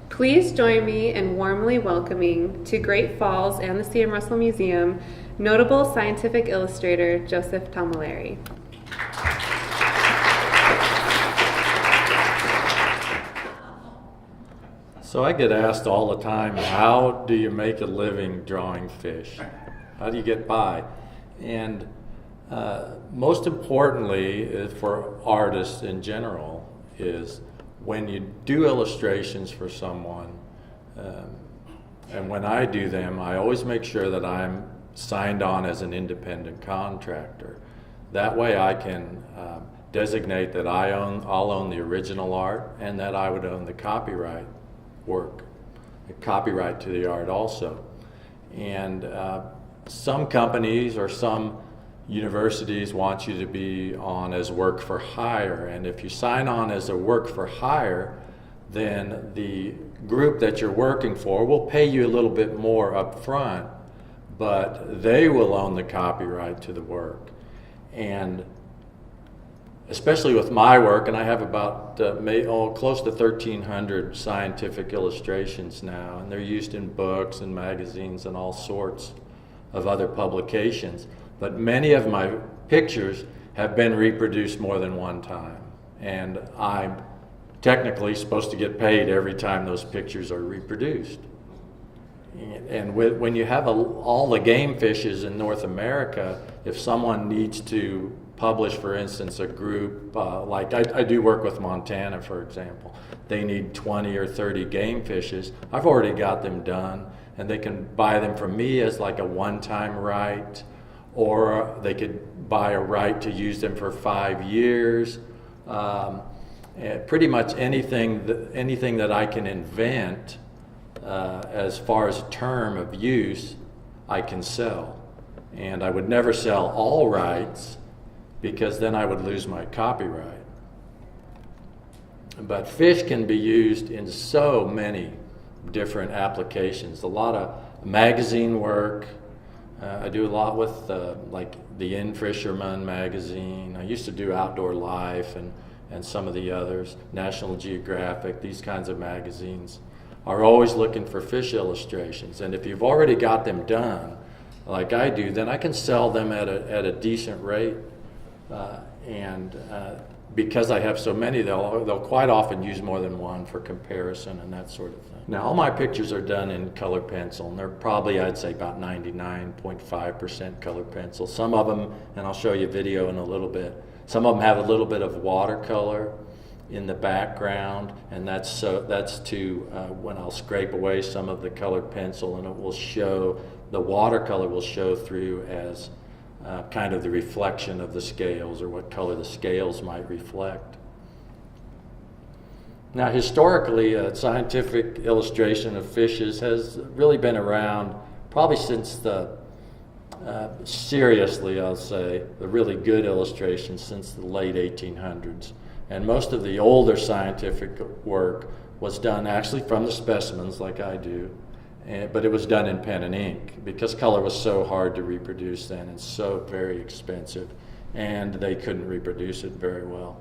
Please join me in warmly welcoming to Great Falls and the C.M. Russell Museum notable scientific illustrator Joseph Tomelleri. So I get asked all the time, how do you make a living drawing fish? How do you get by? And most importantly, for artists in general, is when you do illustrations for someone, and when I do them, I always make sure that I'm signed on as an independent contractor. That way I can designate that I'll own the original art and that I would own the copyright work, the copyright to the art also. And some companies or some universities want you to be on as work for hire, and if you sign on as a work for hire, then the group that you're working for will pay you a little bit more up front, but they will own the copyright to the work. And especially with my work, and I have about close to 1,300 scientific illustrations now, and they're used in books and magazines and all sorts of other publications. But many of my pictures have been reproduced more than one time, and I'm technically supposed to get paid every time those pictures are reproduced. And when you have all the game fishes in North America, if someone needs to publish, for instance, a group, like I do work with Montana, for example. They need 20 or 30 game fishes. I've already got them done, and they can buy them from me as like a one-time right, or they could buy a right to use them for 5 years. Pretty much anything that I can invent as far as a term of use, I can sell. And I would never sell all rights, because then I would lose my copyright. But fish can be used in so many different applications. A lot of magazine work. I do a lot with like the In Fisherman magazine. I used to do Outdoor Life and some of the others, National Geographic. These kinds of magazines are always looking for fish illustrations. And if you've already got them done, like I do, then I can sell them at a decent rate. Because I have so many, they'll quite often use more than one for comparison and that sort of thing. Now, all my pictures are done in color pencil, and they're probably, I'd say, about 99.5% color pencil. Some of them, and I'll show you a video in a little bit, some of them have a little bit of watercolor in the background, and that's to when I'll scrape away some of the colored pencil, and it will show, the watercolor will show through as kind of the reflection of the scales, or what color the scales might reflect. Now, historically, scientific illustration of fishes has really been around probably since the, seriously I'll say, the really good illustrations since the late 1800s. And most of the older scientific work was done actually from the specimens, like I do, but it was done in pen and ink because color was so hard to reproduce then and so very expensive, and they couldn't reproduce it very well.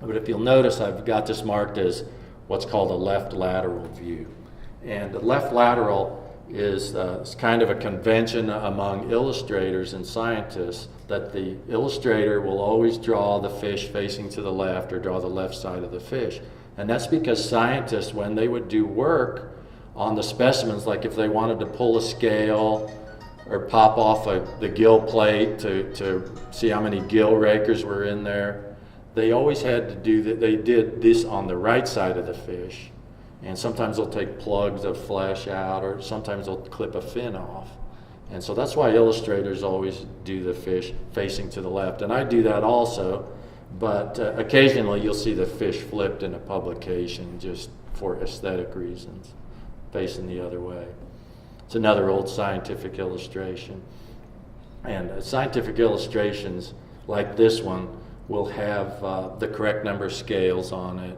But if you'll notice, I've got this marked as what's called a left lateral view. And the left lateral is kind of a convention among illustrators and scientists that the illustrator will always draw the fish facing to the left, or draw the left side of the fish. And that's because scientists, when they would do work on the specimens, like if they wanted to pull a scale or pop off the gill plate to see how many gill rakers were in there, they always had to do that. They did this on the right side of the fish, and sometimes they'll take plugs of flesh out, or sometimes they'll clip a fin off. And so that's why illustrators always do the fish facing to the left, and I do that also, but occasionally you'll see the fish flipped in a publication just for aesthetic reasons, facing the other way. It's another old scientific illustration. And scientific illustrations like this one will have the correct number of scales on it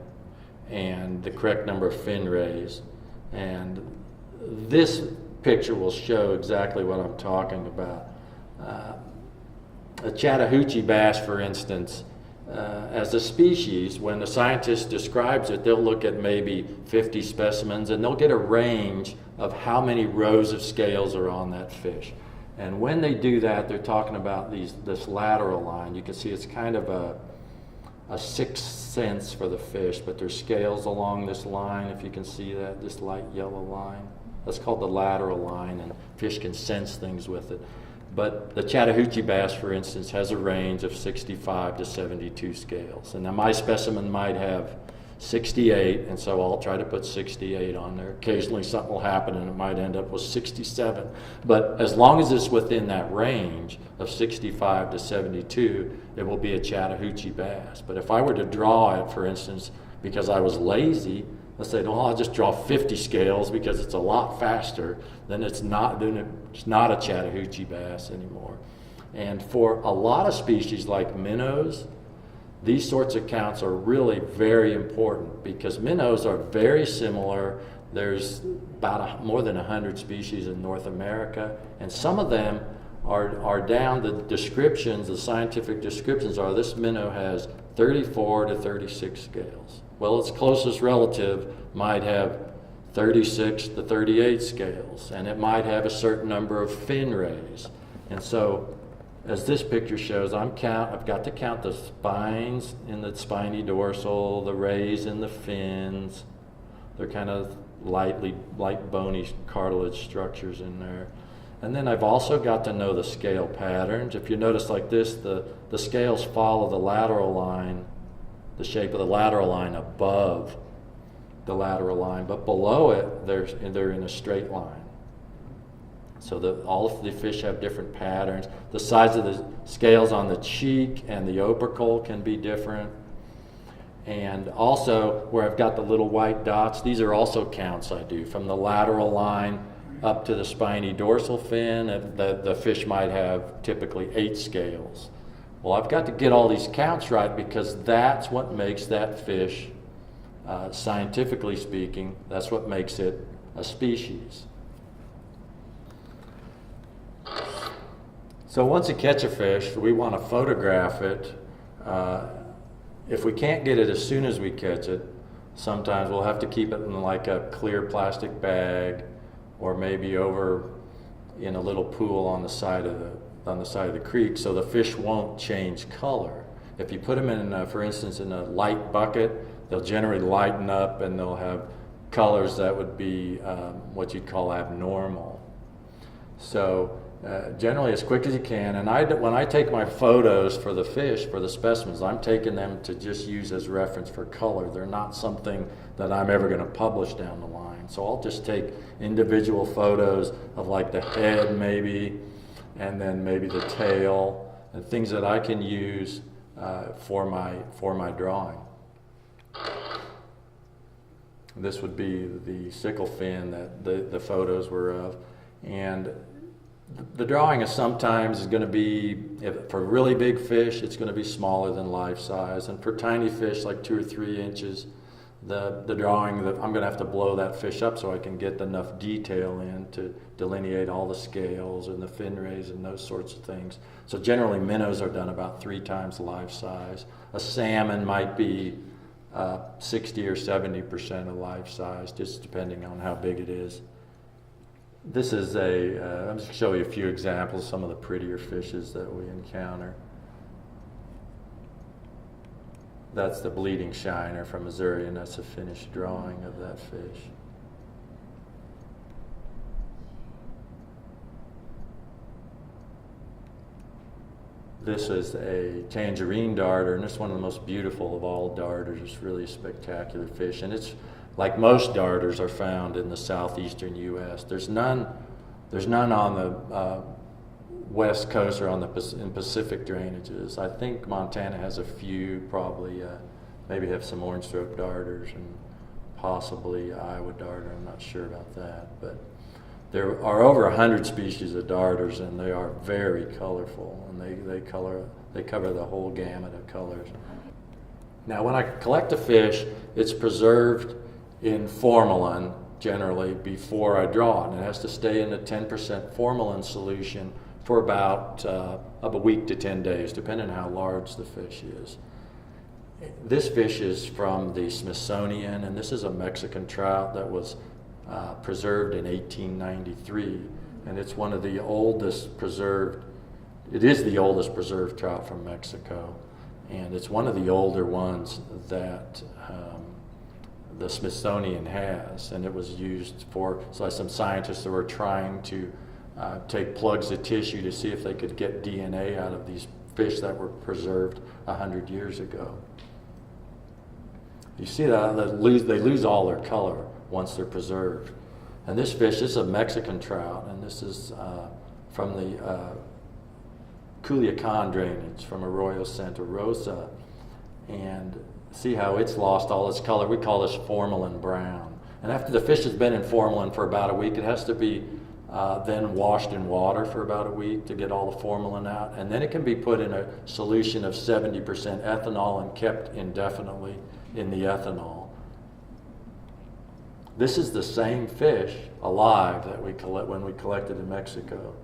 and the correct number of fin rays. And this picture will show exactly what I'm talking about. A Chattahoochee bass, for instance, as a species, when the scientist describes it, they'll look at maybe 50 specimens and they'll get a range of how many rows of scales are on that fish. And when they do that, they're talking about this lateral line. You can see it's kind of a sixth sense for the fish, but there's scales along this line, if you can see that, this light yellow line. That's called the lateral line, and fish can sense things with it. But the Chattahoochee bass, for instance, has a range of 65 to 72 scales. And now my specimen might have 68, and so I'll try to put 68 on there. Occasionally something will happen and it might end up with 67. But as long as it's within that range of 65 to 72, it will be a Chattahoochee bass. But if I were to draw it, for instance, because I was lazy, let's say, well, I'll just draw 50 scales because it's a lot faster, then it's not a Chattahoochee bass anymore. And for a lot of species like minnows, these sorts of counts are really very important because minnows are very similar. There's about more than 100 species in North America, and some of them are down. The descriptions, the scientific descriptions are this minnow has 34 to 36 scales. Well, its closest relative might have 36 to 38 scales, and it might have a certain number of fin rays. And so, as this picture shows, I've got to count the spines in the spiny dorsal, the rays in the fins. They're kind of light bony cartilage structures in there. And then I've also got to know the scale patterns. If you notice like this, the scales follow the lateral line, the shape of the lateral line above the lateral line, but below it, they're in a straight line. So all of the fish have different patterns. The size of the scales on the cheek and the opercle can be different. And also, where I've got the little white dots, these are also counts I do. From the lateral line up to the spiny dorsal fin, the fish might have typically 8 scales. Well, I've got to get all these counts right because that's what makes that fish, scientifically speaking, that's what makes it a species. So once you catch a fish, we want to photograph it. If we can't get it as soon as we catch it, sometimes we'll have to keep it in like a clear plastic bag, or maybe over in a little pool on the side of the creek, so the fish won't change color. If you put them in, for instance, in a light bucket, they'll generally lighten up and they'll have colors that would be what you'd call abnormal. So generally as quick as you can, and when I take my photos for the fish, for the specimens, I'm taking them to just use as reference for color. They're not something that I'm ever going to publish down the line. So I'll just take individual photos of like the head maybe, and then maybe the tail, and things that I can use for my drawing. This would be the sickle fin that the photos were of, and the drawing is sometimes going to be, for really big fish, it's going to be smaller than life size, and for tiny fish like 2 or 3 inches, the drawing, that I'm going to have to blow that fish up so I can get enough detail in to delineate all the scales and the fin rays and those sorts of things. So generally minnows are done about 3 times life size. A salmon might be 60 or 70% of life size, just depending on how big it is. This is I'm just show you a few examples, some of the prettier fishes that we encounter. That's the bleeding shiner from Missouri, and that's a finished drawing of that fish. This is a tangerine darter, and it's one of the most beautiful of all darters. It's really a spectacular fish, and it's like most darters are found in the southeastern U.S. There's none on the west coast or in Pacific drainages. I think Montana has a few, probably maybe have some orange throat darters and possibly Iowa darter. I'm not sure about that, but there are over 100 species of darters, and they are very colorful, and they cover the whole gamut of colors. Now, when I collect a fish, it's preserved in formalin generally before I draw it, and it has to stay in a 10% formalin solution for about a week to 10 days, depending on how large the fish is. This fish is from the Smithsonian, and this is a Mexican trout that was preserved in 1893, and it's one of the oldest preserved, it is the oldest preserved trout from Mexico, and it's one of the older ones that the Smithsonian has, and it was used for, so some scientists that were trying to take plugs of tissue to see if they could get DNA out of these fish that were preserved 100 years ago. You see that they lose all their color once they're preserved. And this fish is a Mexican trout, and this is from the Culiacan drainage from Arroyo Santa Rosa. And see how it's lost all its color. We call this formalin brown. And after the fish has been in formalin for about a week, it has to be then washed in water for about a week to get all the formalin out. And then it can be put in a solution of 70% ethanol and kept indefinitely in the ethanol. This is the same fish alive that we collect when we collected in Mexico.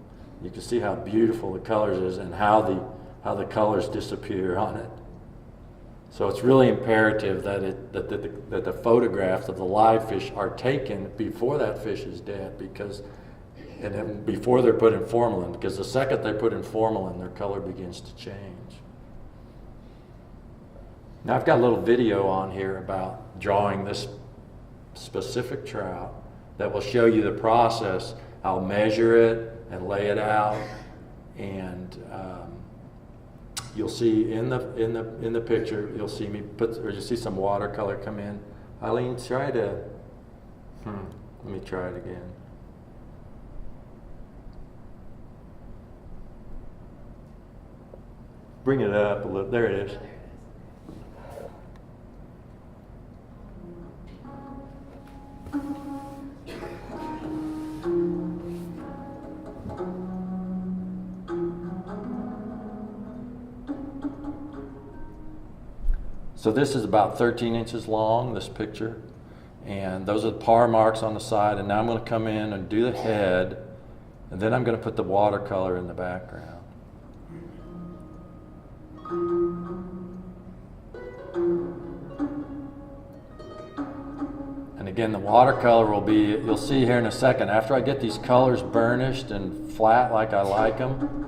You can see how beautiful the colors is and how the colors disappear on it. So it's really imperative that that the photographs of the live fish are taken before that fish is dead, because and then before they're put in formalin, because the second they put in formalin, their color begins to change. Now I've got a little video on here about drawing this specific trout that will show you the process. I'll measure it and lay it out, and you'll see in the picture, you'll see me you see some watercolor come in. Eileen, try to. Let me try it again. Bring it up a little. There it is. So this is about 13 inches long, this picture, and those are the par marks on the side, and now I'm going to come in and do the head, and then I'm going to put the watercolor in the background. And again, the watercolor will be, you'll see here in a second, after I get these colors burnished and flat like I like them,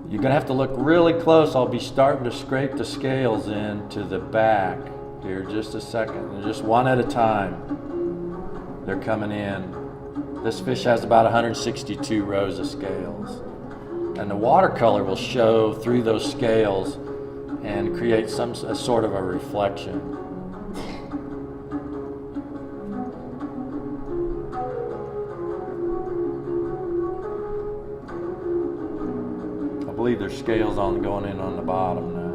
you're going to have to look really close. I'll be starting to scrape the scales into the back here just a second, and just one at a time. They're coming in. This fish has about 162 rows of scales. And the watercolor will show through those scales and create a sort of a reflection. I believe there's scales going in on the bottom now.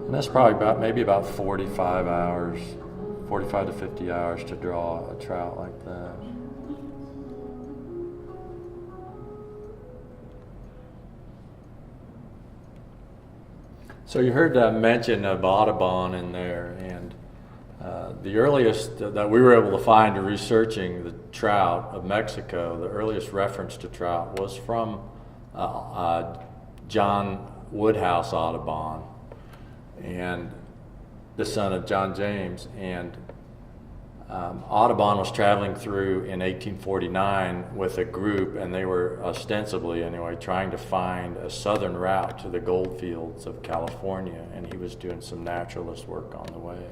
And that's probably maybe about 45 hours, 45 to 50 hours to draw a trout like that. So you heard mention of Audubon in there, and the earliest that we were able to find in researching the trout of Mexico, the earliest reference to trout was from John Woodhouse Audubon, and the son of John James. And Audubon was traveling through in 1849 with a group, and they were ostensibly, anyway, trying to find a southern route to the gold fields of California, and he was doing some naturalist work on the way.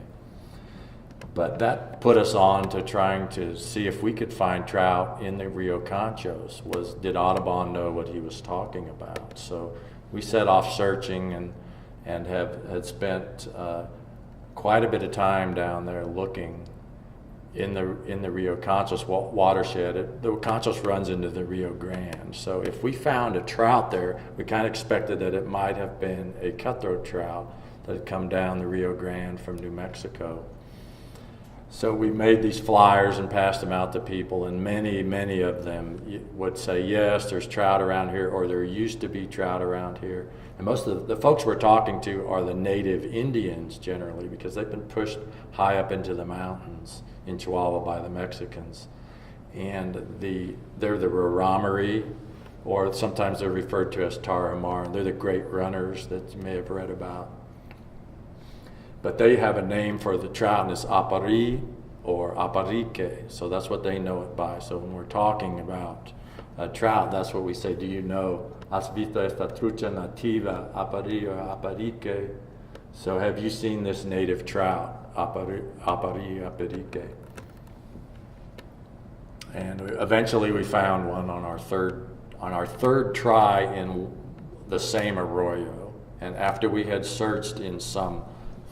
But that put us on to trying to see if we could find trout in the Rio Conchos. Did Audubon know what he was talking about? So we set off searching and had spent quite a bit of time down there looking in the Rio Conchos watershed. The Conchos runs into the Rio Grande. So if we found a trout there, we kind of expected that it might have been a cutthroat trout that had come down the Rio Grande from New Mexico. So we made these flyers and passed them out to people, and many of them would say, yes, there's trout around here, or there used to be trout around here. And most of the folks we're talking to are the native Indians generally, because they've been pushed high up into the mountains in Chihuahua by the Mexicans. And they're the Raramari, or sometimes they're referred to as Tarahumara, and they're the great runners that you may have read about. But they have a name for the trout, and it's apari or aparique, so that's what they know it by. So when we're talking about trout, that's what we say, do you know, has visto esta trucha nativa, apari or aparique? So have you seen this native trout, apari, aparique? And eventually we found one on our third try in the same arroyo. And after we had searched in some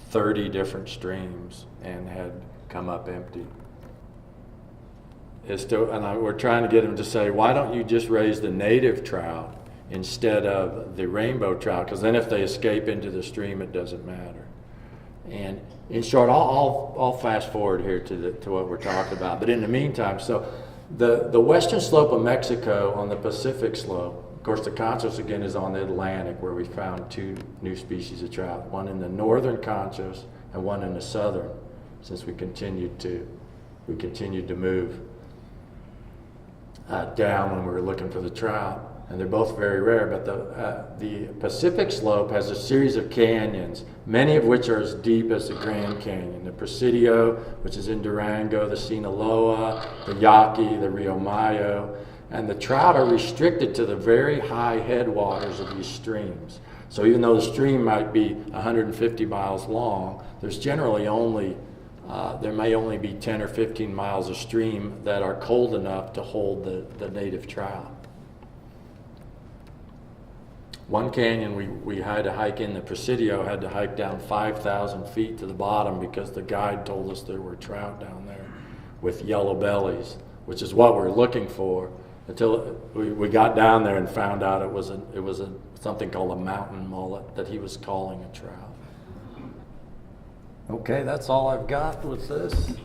30 different streams and had come up empty. We're trying to get him to say, why don't you just raise the native trout instead of the rainbow trout? Because then if they escape into the stream, it doesn't matter. And in short, I'll fast forward here to what we're talking about. But in the meantime, so the western slope of Mexico on the Pacific slope, of course, the Conchos again is on the Atlantic, where we found 2 new species of trout, one in the northern Conchos and one in the southern, since we continued to move down when we were looking for the trout. And they're both very rare, but the Pacific slope has a series of canyons, many of which are as deep as the Grand Canyon. The Presidio, which is in Durango, the Sinaloa, the Yaqui, the Rio Mayo. And the trout are restricted to the very high headwaters of these streams. So even though the stream might be 150 miles long, there's generally there may only be 10 or 15 miles of stream that are cold enough to hold the native trout. One canyon we had to hike in, the Presidio, had to hike down 5,000 feet to the bottom because the guide told us there were trout down there with yellow bellies, which is what we're looking for. Until we got down there and found out it was something called a mountain mullet that he was calling a trout. Okay, that's all I've got with this.